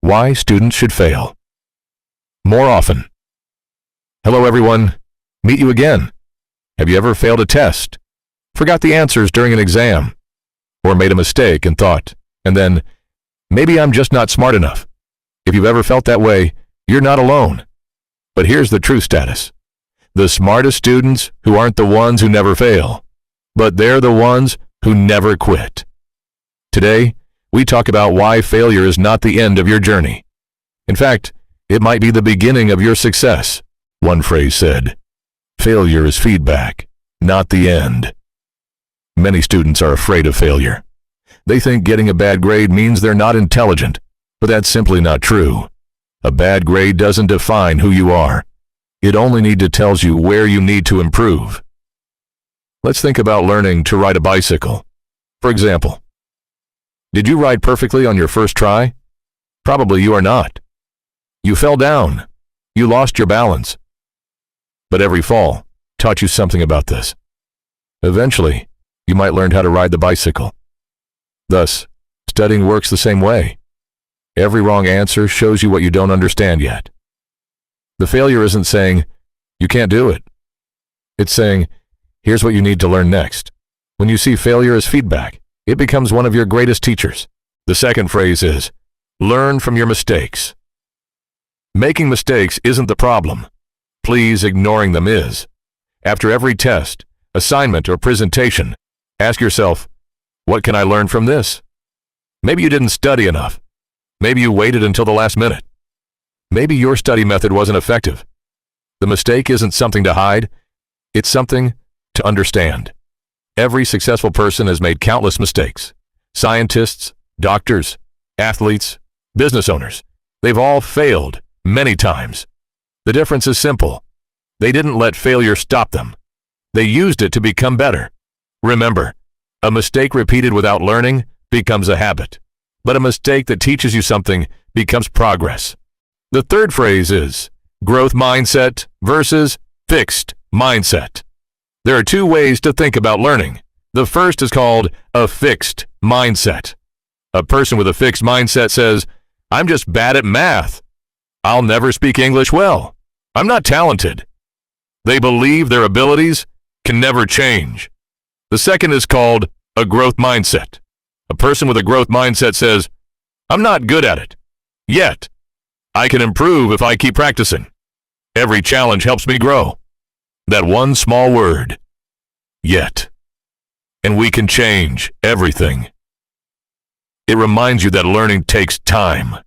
Why students should fail. More often. Hello everyone. Meet you again. Have you ever failed a test? Forgot the answers during an exam? Or made a mistake and thought, and then, maybe I'm just not smart enough. If you've ever felt that way, you're not alone. But here's the true status. The smartest students who aren't the ones who never fail, but they're the ones who never quit. Today, we talk about why failure is not the end of your journey. In fact, it might be the beginning of your success. One phrase said, "Failure is feedback, not the end." Many students are afraid of failure. They think getting a bad grade means they're not intelligent, but that's simply not true. A bad grade doesn't define who you are. It only tells you where you need to improve. Let's think about learning to ride a bicycle. For example, did you ride perfectly on your first try? Probably you are not. You fell down. You lost your balance. But every fall taught you something about this. Eventually, you might learn how to ride the bicycle. Thus, studying works the same way. Every wrong answer shows you what you don't understand yet. The failure isn't saying, "You can't do it." It's saying, "Here's what you need to learn next." When you see failure as feedback, it becomes one of your greatest teachers. The second phrase is, learn from your mistakes. Making mistakes isn't the problem. Please, ignoring them is. After every test, assignment, or presentation, ask yourself, what can I learn from this? Maybe you didn't study enough. Maybe you waited until the last minute. Maybe your study method wasn't effective. The mistake isn't something to hide. It's something to understand. Every successful person has made countless mistakes. Scientists, doctors, athletes, business owners. They've all failed many times. The difference is simple. They didn't let failure stop them. They used it to become better. Remember, a mistake repeated without learning becomes a habit. But a mistake that teaches you something becomes progress. The third phrase is growth mindset versus fixed mindset. There are two ways to think about learning. The first is called a fixed mindset. A person with a fixed mindset says, "I'm just bad at math. I'll never speak English well. I'm not talented." They believe their abilities can never change. The second is called a growth mindset. A person with a growth mindset says, "I'm not good at it. Yet, I can improve if I keep practicing. Every challenge helps me grow." That one small word, yet. And we can change everything. It reminds you that learning takes time.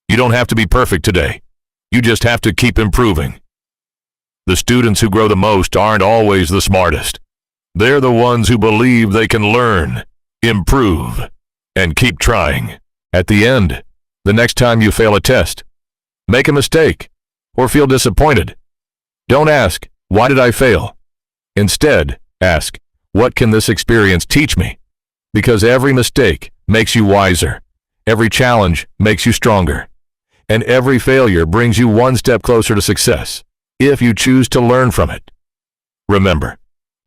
You don't have to be perfect today. You just have to keep improving. The students who grow the most aren't always the smartest. They're the ones who believe they can learn, improve, and keep trying. At the end, the next time you fail a test, make a mistake, or feel disappointed, don't ask, "Why did I fail?" Instead, ask, "What can this experience teach me?" Because every mistake makes you wiser, every challenge makes you stronger, and every failure brings you one step closer to success, if you choose to learn from it. Remember,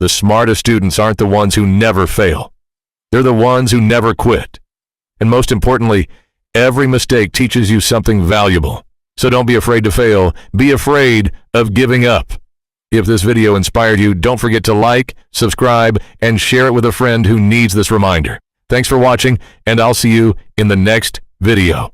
the smartest students aren't the ones who never fail. They're the ones who never quit. And most importantly, every mistake teaches you something valuable. So don't be afraid to fail. Be afraid of giving up. If this video inspired you, don't forget to like, subscribe, and share it with a friend who needs this reminder. Thanks for watching, and I'll see you in the next video.